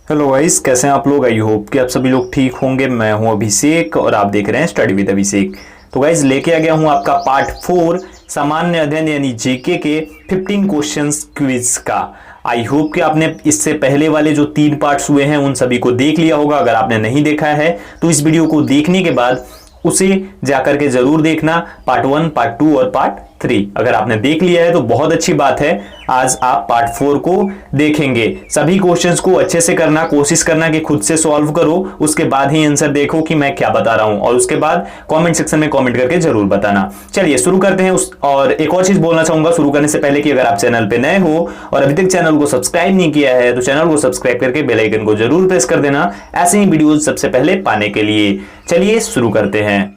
Hello guys, कैसे हैं आप लोग। आई होप कि आप सभी लोग ठीक होंगे। मैं हूं अभिषेक और आप देख रहे हैं स्टडी विद अभिषेक। तो गाइस, लेके आ गया हूं आपका पार्ट 4 सामान्य अध्ययन यानी जीके के 15 क्वेश्चंस क्विज का। आई होप कि आपने इससे पहले वाले जो 3 पार्ट्स हुए हैं उन सभी को देख लिया होगा। अगर आपने नहीं देखा है तो इस वीडियो को देखने के बाद उसे जाकर के जरूर देखना, पार्ट 1, पार्ट 2 और पार्ट 3। अगर आपने देख लिया है तो बहुत अच्छी बात है। आज आप पार्ट 4 को देखेंगे। सभी क्वेश्चंस को अच्छे से करना, कोशिश करना कि खुद से सॉल्व करो, उसके बाद ही आंसर देखो कि मैं क्या बता रहा हूं, और उसके बाद कमेंट सेक्शन में कमेंट करके जरूर बताना। चलिए शुरू करते हैं। और एक और चीज बोलना चाहूंगा शुरू करने से पहले कि अगर आप चैनल पे नए हो और अभी तक चैनल को सब्सक्राइब नहीं किया है तो चैनल को सब्सक्राइब करके बेल आइकन को जरूर प्रेस कर देना, ऐसे ही वीडियो सबसे पहले पाने के लिए। चलिए शुरू करते हैं।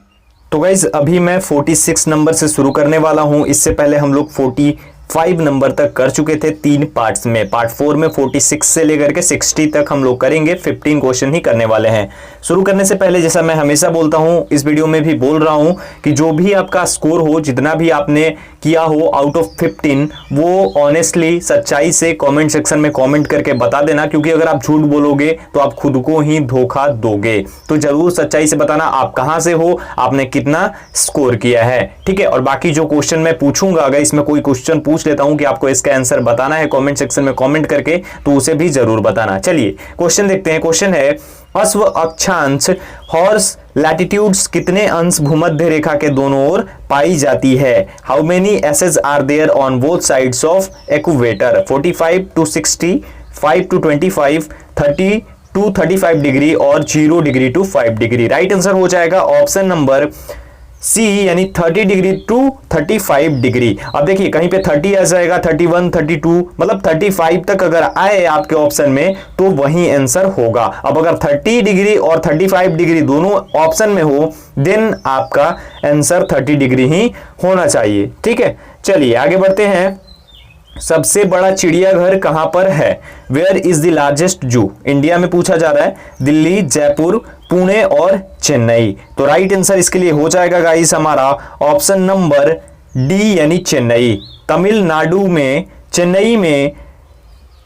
तो गाइज, अभी मैं 46 नंबर से शुरू करने वाला हूं। इससे पहले हम लोग 45 नंबर तक कर चुके थे 3 पार्ट्स में। पार्ट 4 में 46 से लेकर के 60 तक हम लोग करेंगे। 15 क्वेश्चन ही करने वाले हैं। शुरू करने से पहले जैसा मैं हमेशा बोलता हूं, इस वीडियो में भी बोल रहा हूं कि जो भी आपका स्कोर हो, जितना भी आपने किया हो आउट ऑफ 15, वो ऑनेस्टली सच्चाई से कमेंट सेक्शन में कमेंट करके बता देना, क्योंकि अगर आप झूठ बोलोगे तो आप खुद को ही धोखा दोगे। तो जरूर सच्चाई से बताना आप कहां से हो, आपने कितना स्कोर किया है, ठीक है। और बाकी जो क्वेश्चन मैं पूछूंगा, अगर इसमें कोई क्वेश्चन पूछ लेता हूं कि आपको इसका आंसर बताना है कमेंट सेक्शन में कमेंट करके, तो उसे भी जरूर बताना। चलिए क्वेश्चन देखते हैं। क्वेश्चन है, अश्व अक्षांश हॉर्स लैटिट्यूड्स कितने अंश भूमध्य रेखा के दोनों ओर पाई जाती है। How many axes are there on both sides of equator. 45 to 60, 5 to 25, 30 to 35 degree और 0 degree to 5 degree. Right answer हो जाएगा ऑप्शन नंबर सी, यानी 30 डिग्री टू 35 डिग्री। अब देखिए कहीं पे 30 आ जाएगा, 31, 32, मतलब 35 तक अगर आए आपके ऑप्शन में तो वही आंसर होगा। अब अगर 30 डिग्री और 35 डिग्री दोनों ऑप्शन में हो देन आपका आंसर 30 डिग्री ही होना चाहिए, ठीक है। चलिए आगे बढ़ते हैं। सबसे बड़ा चिड़ियाघर कहां पर है। वेयर इज द लार्जेस्ट जू। इंडिया में पूछा जा रहा है। दिल्ली, जयपुर, पुणे और चेन्नई। तो राइट आंसर इसके लिए हो जाएगा गाइस हमारा ऑप्शन नंबर डी, यानी चेन्नई। तमिलनाडु में चेन्नई में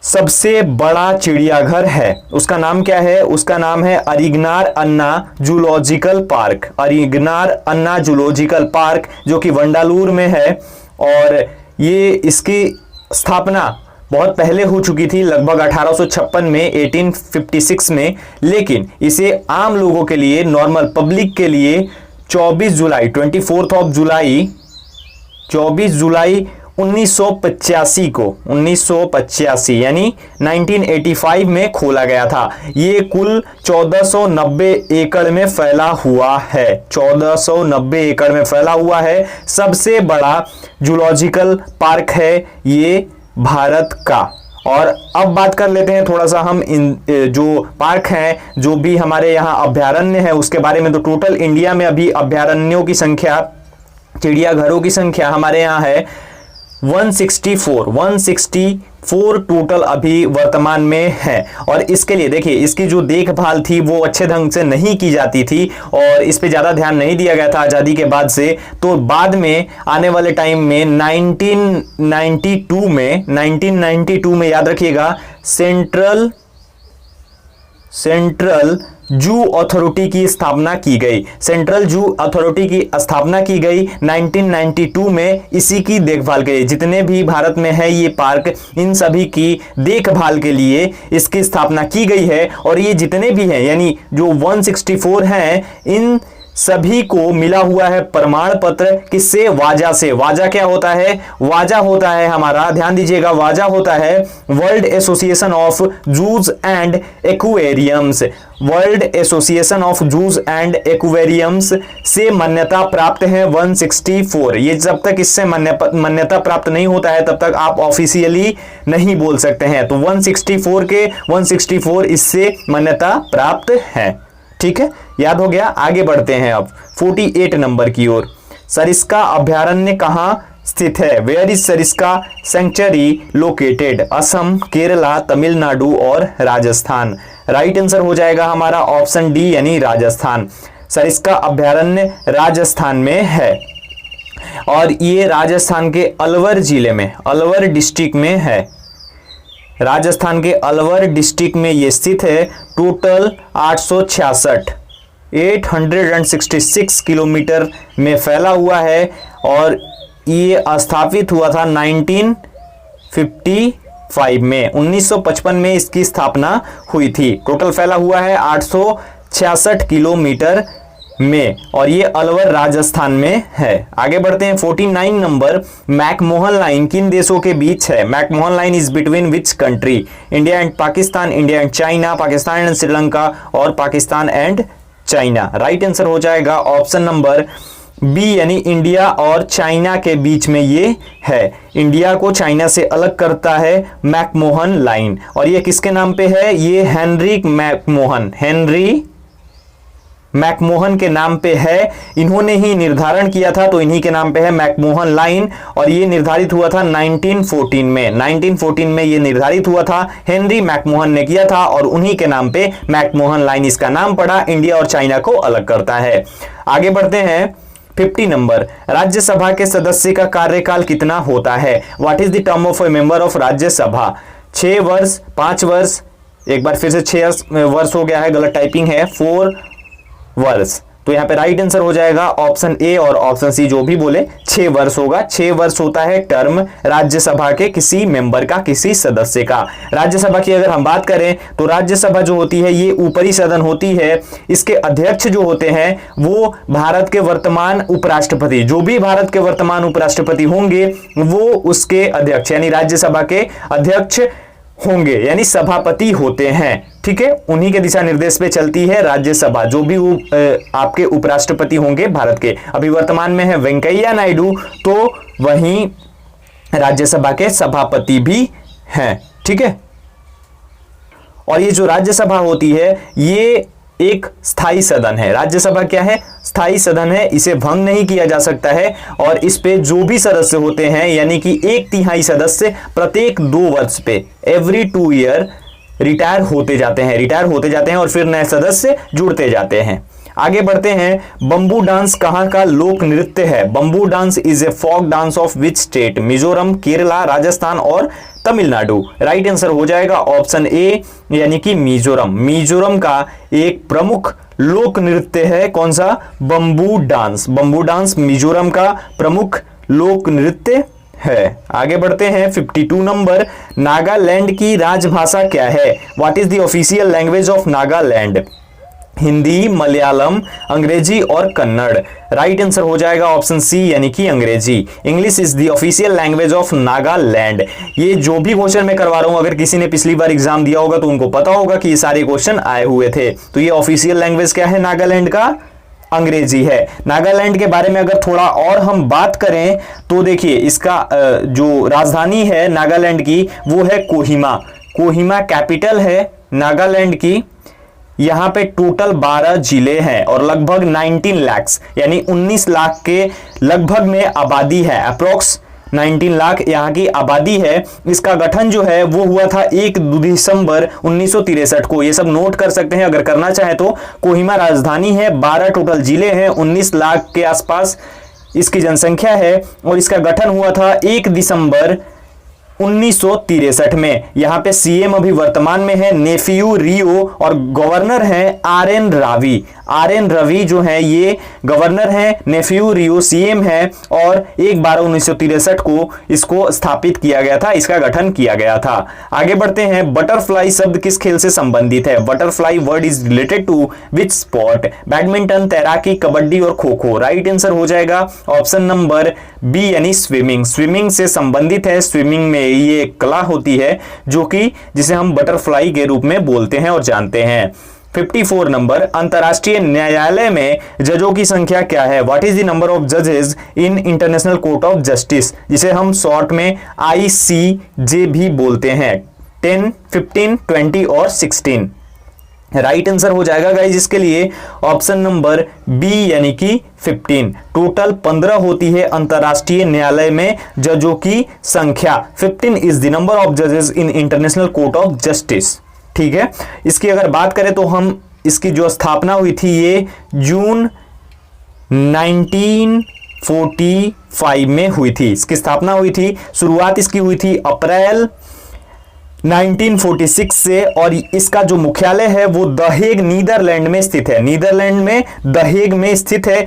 सबसे बड़ा चिड़ियाघर है। उसका नाम क्या है? उसका नाम है अरिगनार अन्ना जूलॉजिकल पार्क। अरिगनार अन्ना जूलॉजिकल पार्क, जो कि वंडालूर में है। और ये इसकी स्थापना बहुत पहले हो चुकी थी, लगभग 1856 में, 1856 में। लेकिन इसे आम लोगों के लिए, नॉर्मल पब्लिक के लिए 24 जुलाई 1985 यानी 1985 में खोला गया था। ये कुल 1490 एकड़ में फैला हुआ है। 1490 एकड़ में फैला हुआ है। सबसे बड़ा जूलॉजिकल पार्क है ये भारत का। और अब बात कर लेते हैं थोड़ा सा हम इन जो पार्क हैं, जो भी हमारे यहाँ अभ्यारण्य है उसके बारे में। तो टोटल इंडिया में अभी अभ्यारण्यों की संख्या, चिड़ियाघरों की संख्या हमारे यहाँ है 164 टोटल अभी वर्तमान में है। और इसके लिए देखिए, इसकी जो देखभाल थी वो अच्छे ढंग से नहीं की जाती थी और इस पे ज़्यादा ध्यान नहीं दिया गया था आज़ादी के बाद से। तो बाद में आने वाले टाइम में 1992 में याद रखिएगा, सेंट्रल जू अथॉरिटी की स्थापना की गई। सेंट्रल जू अथॉरिटी की स्थापना की गई 1992 में, इसी की देखभाल के लिए। जितने भी भारत में है ये पार्क, इन सभी की देखभाल के लिए इसकी स्थापना की गई है। और ये जितने भी हैं, यानी जो 164 हैं, इन सभी को मिला हुआ है प्रमाण पत्र। किससे? वाजा से। वाजा क्या होता है? वाजा होता है हमारा, ध्यान दीजिएगा, वाजा होता है world association of zoos and aquariums. World association of zoos and aquariums से मान्यता प्राप्त है 164। ये जब तक इससे मान्यता प्राप्त नहीं होता है तब तक आप ऑफिशियली नहीं बोल सकते हैं। तो 164 इससे मान्यता प्राप्त है, ठीक है, याद हो गया। आगे बढ़ते हैं अब 48 नंबर की ओर। सरिस्का अभ्यारण्य कहां स्थित है? Where is Sariska sanctuary located. Assam, Kerala, Tamil Nadu और राजस्थान। राइट आंसर हो जाएगा हमारा ऑप्शन डी, यानी राजस्थान। सरिस्का अभ्यारण्य राजस्थान में है और ये राजस्थान के अलवर जिले में, अलवर डिस्ट्रिक्ट में है। राजस्थान के अलवर डिस्ट्रिक्ट में ये स्थित है। टोटल 866 किलोमीटर में फैला हुआ है और ये स्थापित हुआ था 1955 में। 1955 में इसकी स्थापना हुई थी। टोटल फैला हुआ है 866 किलोमीटर में और ये अलवर राजस्थान में है। आगे बढ़ते हैं 49 नंबर। मैकमोहन लाइन किन देशों के बीच है? McMahon line is between which country? India and Pakistan, India and China, Pakistan and Sri Lanka और Pakistan and China. Right answer हो जाएगा ऑप्शन नंबर बी, यानी इंडिया और चाइना के बीच में ये है। इंडिया को चाइना से अलग करता है मैकमोहन लाइन। और ये किसके नाम पे है? ये हेनरी मैकमोहन के नाम पे है। इन्होंने ही निर्धारण किया था, तो इन्हीं के नाम पे है मैकमोहन लाइन। और ये निर्धारित हुआ था 1914 में। 1914 में ये निर्धारित हुआ था, हेनरी मैकमोहन ने किया था और उन्हीं के नाम पे मैकमोहन लाइन इसका नाम पड़ा। इंडिया और चाइना को अलग करता है। आगे बढ़ते हैं 50 नंबर। राज्यसभा के सदस्य का कार्यकाल कितना होता है? What is the term of A member of Rajya Sabha? 6 वर्ष, 5 वर्ष, एक बार फिर से 6 वर्ष हो गया है, गलत टाइपिंग है, 4 वर्ष। तो यहां पे राइट आंसर हो जाएगा ऑप्शन ए और ऑप्शन सी, जो भी बोले 6 वर्ष होगा। 6 वर्ष होता है टर्म राज्यसभा के किसी मेंबर का, किसी सदस्य का। राज्यसभा की अगर हम बात करें तो राज्यसभा जो होती है ये ऊपरी सदन होती है। इसके अध्यक्ष जो होते हैं वो भारत के वर्तमान उपराष्ट्रपति, जो भी भारत के वर्तमान उपराष्ट्रपति होंगे वो उसके अध्यक्ष यानी राज्यसभा के अध्यक्ष होंगे, यानी सभापति होते हैं। ठीक है, उन्हीं के दिशा निर्देश पे चलती है राज्यसभा। जो भी आपके उपराष्ट्रपति होंगे भारत के, अभी वर्तमान में है वेंकैया नायडू, तो वहीं राज्यसभा के सभापति भी हैं। ठीक है, और ये जो राज्यसभा होती है ये एक स्थायी सदन है। राज्यसभा क्या है? स्थायी सदन है। इसे भंग नहीं किया जा सकता है और इस पे जो भी सदस्य होते हैं यानी कि 1/3 सदस्य प्रत्येक 2 वर्ष पे, एवरी 2 ईयर रिटायर होते जाते हैं और फिर नए सदस्य जुड़ते जाते हैं। आगे बढ़ते हैं। बंबू डांस कहां का लोक नृत्य है? Bamboo dance is a folk dance of which state? Mizoram, Kerala, Rajasthan और तमिलनाडु। राइट आंसर हो जाएगा ऑप्शन ए, यानी कि मिजोरम। मिजोरम का एक प्रमुख लोक नृत्य है। कौन सा? Bamboo dance. Bamboo dance Mizoram का प्रमुख लोक नृत्य है। आगे बढ़ते हैं 52 नंबर। नागालैंड की राजभाषा क्या है? What is the official language of Nagaland? Hindi, Malayalam, अंग्रेजी और कन्नड़। राइट आंसर हो जाएगा ऑप्शन सी, यानी कि अंग्रेजी। English is the official language of Nagaland. ये जो भी क्वेश्चन मैं करवा रहा हूं, अगर किसी ने पिछली बार एग्जाम दिया होगा तो उनको पता होगा कि ये सारे क्वेश्चन आए हुए थे। तो ये ऑफिशियल लैंग्वेज क्या है नागालैंड का? अंग्रेजी है। नागालैंड के बारे में अगर थोड़ा और हम बात करें तो देखिए, इसका जो राजधानी है नागालैंड की वो है कोहिमा। कोहिमा कैपिटल है नागालैंड की। यहां पे टोटल 12 जिले हैं और लगभग 19 लाख यानी 19 लाख के लगभग में आबादी है। अप्रोक्स 19 लाख यहां की आबादी है। इसका गठन जो है वो हुआ था 1 दिसंबर 1963 को। ये सब नोट कर सकते हैं अगर करना चाहे तो। कोहिमा राजधानी है, 12 टोटल जिले हैं, 19 लाख के आसपास इसकी जनसंख्या है और इसका गठन हुआ था 1 दिसंबर 1963 में। यहां पे सीएम अभी वर्तमान में है नेफियू रियो और गवर्नर है आरएन रावी। आरएन रवि जो है ये गवर्नर है, नेफियू रियो सीएम है और 1/12/1963 को इसको स्थापित किया गया था, इसका गठन किया गया था। आगे बढ़ते हैं। बटरफ्लाई शब्द किस खेल से संबंधित है? Butterfly word is related to which sport? Badminton, तैराकी, कबड्डी और खो खो। राइट आंसर हो जाएगा ऑप्शन नंबर बी, यानी स्विमिंग। स्विमिंग से संबंधित है। स्विमिंग में ये कला होती है जो कि जिसे हम बटरफ्लाई के रूप में बोलते हैं और जानते हैं। 54 नंबर। अंतरराष्ट्रीय न्यायालय में जजों की संख्या क्या है? What is the number of जजेस in international court of justice, जिसे हम शॉर्ट में ICJ भी बोलते हैं? 10, 15, 20 और 16। राइट आंसर हो जाएगा गाइस इसके लिए ऑप्शन नंबर बी, यानी कि 15। टोटल 15 होती है अंतरराष्ट्रीय न्यायालय में जजों की संख्या। 15 इज द नंबर ऑफ जजेस in international court of justice. ठीक है, इसकी अगर बात करें तो हम इसकी जो स्थापना हुई थी ये जून 1945 में हुई थी। इसकी स्थापना हुई थी। शुरुआत इसकी हुई थी अप्रैल 1946 से, और इसका जो मुख्यालय है वो द हेग नीदरलैंड में स्थित है। नीदरलैंड में द हेग में स्थित है,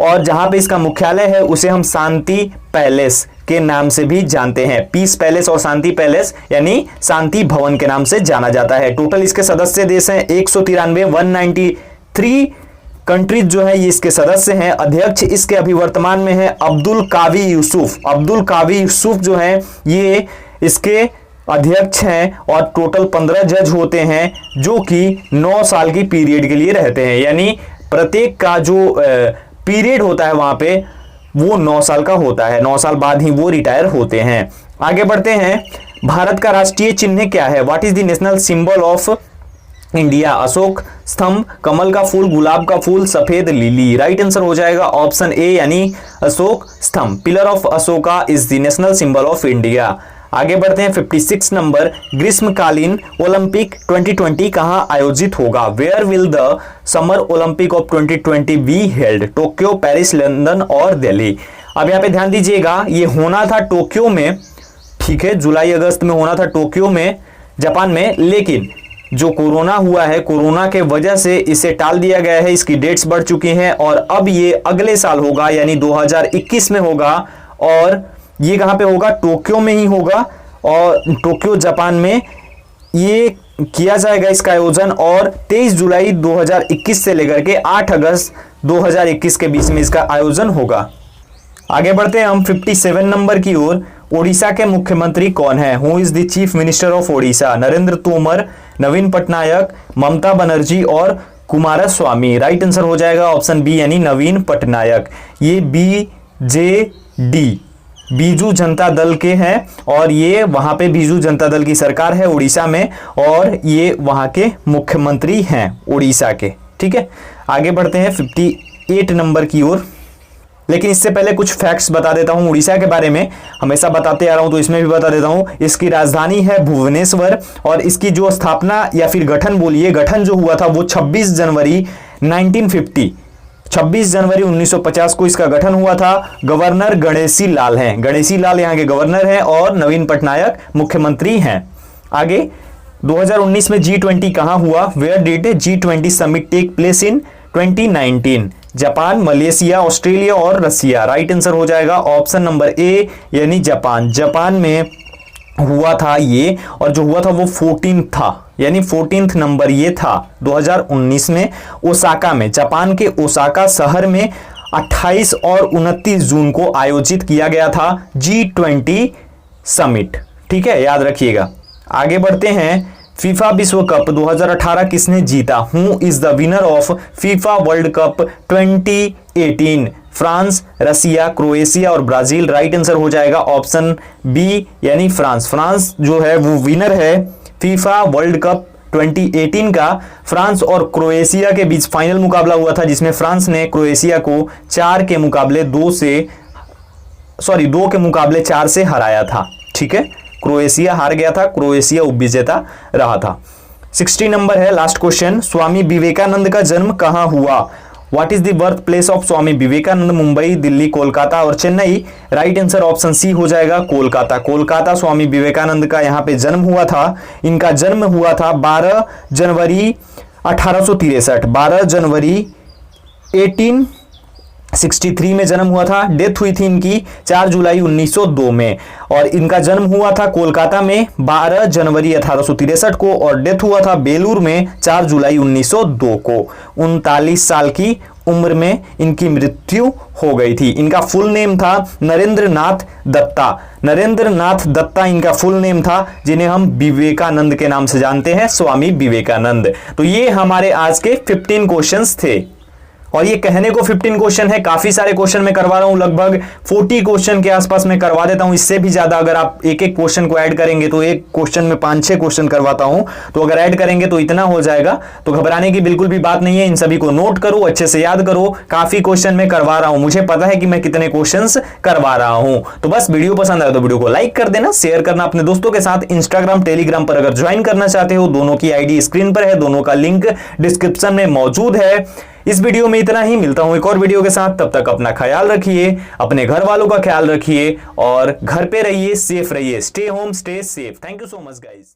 और जहां पे इसका मुख्यालय है उसे हम शांति पैलेस के नाम से भी जानते हैं। पीस पैलेस और शांति पैलेस यानी शांति भवन के नाम से जाना जाता है। टोटल इसके सदस्य देश हैं 193, 193 कंट्रीज जो है ये इसके सदस्य हैं। अध्यक्ष इसके अभी वर्तमान में है अब्दुल कावी यूसुफ। अब्दुल कावी यूसुफ जो है ये इसके अध्यक्ष हैं, और टोटल 15 जज होते हैं जो कि 9 साल की पीरियड के लिए रहते हैं, यानी प्रत्येक का जो पीरियड होता है वहां पे वो 9 साल का होता है। 9 साल बाद ही वो रिटायर होते हैं। आगे बढ़ते हैं। भारत का राष्ट्रीय चिन्ह क्या है? What is the national symbol of India? Ashok स्तंभ, कमल का फूल, गुलाब का फूल, सफेद लिली। राइट आंसर हो जाएगा ऑप्शन ए यानी अशोक स्तंभ। Pillar of Ashoka is the national symbol of India. आगे बढ़ते हैं 56 नंबर। ग्रीष्मकालीन ओलंपिक 2020 कहां आयोजित होगा? Where will the summer Olympic of 2020 be held? Tokyo, Paris, London और दिल्ली। अब यहां पे ध्यान दीजिएगा, ये होना था टोक्यो में, ठीक है, जुलाई अगस्त में होना था टोक्यो में, जापान में, लेकिन जो कोरोना हुआ है, कोरोना के वजह से इसे टाल दिया गया है। इसकी डेट्स बढ़ चुकी हैं और अब ये अगले साल होगा यानी 2021 में होगा। और ये कहां पे होगा? टोक्यो में ही होगा, और टोक्यो जापान में ये किया जाएगा इसका आयोजन। और 23 जुलाई 2021 से लेकर के 8 अगस्त 2021 के बीच में इसका आयोजन होगा। आगे बढ़ते हैं हम 57 नंबर की ओर। ओडिशा के मुख्यमंत्री कौन है? Who is the chief minister of Odisha? Narendra Tomar, Naveen Patnaik, Mamata Banerjee और कुमारस्वामी। राइट आंसर हो जाएगा ऑप्शन बी यानी नवीन पटनायक। ये बीजेडी बीजू जनता दल के हैं, और ये वहां पे बीजू जनता दल की सरकार है उड़ीसा में, और ये वहां के मुख्यमंत्री हैं उड़ीसा के। ठीक है, आगे बढ़ते हैं 58 नंबर की ओर। लेकिन इससे पहले कुछ फैक्ट्स बता देता हूं उड़ीसा के बारे में, हमेशा बताते आ रहा हूं तो इसमें भी बता देता हूं। इसकी राजधानी है भुवनेश्वर, और इसकी जो स्थापना या फिर गठन बोलिए, गठन जो हुआ था वो 26 जनवरी 1950, 26 जनवरी 1950 को इसका गठन हुआ था। गवर्नर गणेशी लाल हैं, गणेशी लाल यहाँ के गवर्नर हैं, और नवीन पटनायक मुख्यमंत्री हैं। आगे 2019 में G20 कहां हुआ? Where did G20 summit take place in 2019? Japan, Malaysia, Australia और रसिया। राइट आंसर हो जाएगा ऑप्शन नंबर ए यानी जापान। जापान में हुआ था ये, और जो हुआ था वो 14 था, यानी 14th नंबर ये था 2019 में ओसाका में, जापान के ओसाका शहर में 28 और 29 जून को आयोजित किया गया था G20 समिट। ठीक है, याद रखिएगा। आगे बढ़ते हैं। फीफा विश्व कप 2018 किसने जीता? Who is the winner of FIFA world cup 2018? France, Russia, Croatia और ब्राजील। राइट आंसर हो जाएगा ऑप्शन बी यानी फ्रांस। फ्रांस जो है वो विनर है फीफा वर्ल्ड कप 2018 का। फ्रांस और क्रोएशिया के बीच फाइनल मुकाबला हुआ था, जिसमें फ्रांस ने क्रोएशिया को 2 के मुकाबले 4 से हराया था। ठीक है, क्रोएशिया हार गया था, क्रोएशिया उपविजेता रहा था। 60 नंबर है, लास्ट क्वेश्चन। स्वामी विवेकानंद का जन्म कहां हुआ? What is the birth place of Swami Vivekananda? Mumbai, Delhi, Kolkata और Chennai. Right answer option C हो जाएगा कोलकाता। कोलकाता स्वामी विवेकानंद का यहाँ पे जन्म हुआ था। इनका जन्म हुआ था 12 जनवरी 1863, 12 जनवरी 1863 में जन्म हुआ था। डेथ हुई थी इनकी 4 जुलाई 1902 में, और इनका जन्म हुआ था कोलकाता में 12 जनवरी 1863 को, और डेथ हुआ था बेलूर में 4 जुलाई 1902 को। 39 साल की उम्र में इनकी मृत्यु हो गई थी। इनका फुल नेम था नरेंद्र नाथ दत्ता। नरेंद्र नाथ दत्ता इनका फुल नेम था, जिन्हें हम विवेकानंद के नाम से जानते हैं, स्वामी विवेकानंद। तो ये हमारे आज के 15 क्वेश्चंस थे, और ये कहने को 15 क्वेश्चन है, काफी सारे क्वेश्चन मैं करवा रहा हूं, लगभग 40 क्वेश्चन के आसपास मैं करवा देता हूं। इससे भी ज्यादा अगर आप एक एक क्वेश्चन को ऐड करेंगे तो एक क्वेश्चन में 5-6 क्वेश्चन करवाता हूं, तो अगर ऐड करेंगे तो इतना हो जाएगा। तो घबराने की बिल्कुल भी बात नहीं है, इन सभी को नोट करो, अच्छे से याद करो। काफी क्वेश्चन मैं करवा रहा हूं, मुझे पता है कि मैं कितने क्वेश्चन करवा रहा हूं। तो बस वीडियो पसंद आए तो वीडियो को लाइक कर देना, शेयर करना अपने दोस्तों के साथ। इंस्टाग्राम, टेलीग्राम पर अगर ज्वाइन करना चाहते हो, दोनों की आईडी स्क्रीन पर है, दोनों का लिंक डिस्क्रिप्शन में मौजूद है। इस वीडियो में इतना ही, मिलता हूं एक और वीडियो के साथ। तब तक अपना ख्याल रखिए, अपने घर वालों का ख्याल रखिए, और घर पे रहिए, सेफ रहिए। Stay home, stay safe. Thank you so much guys.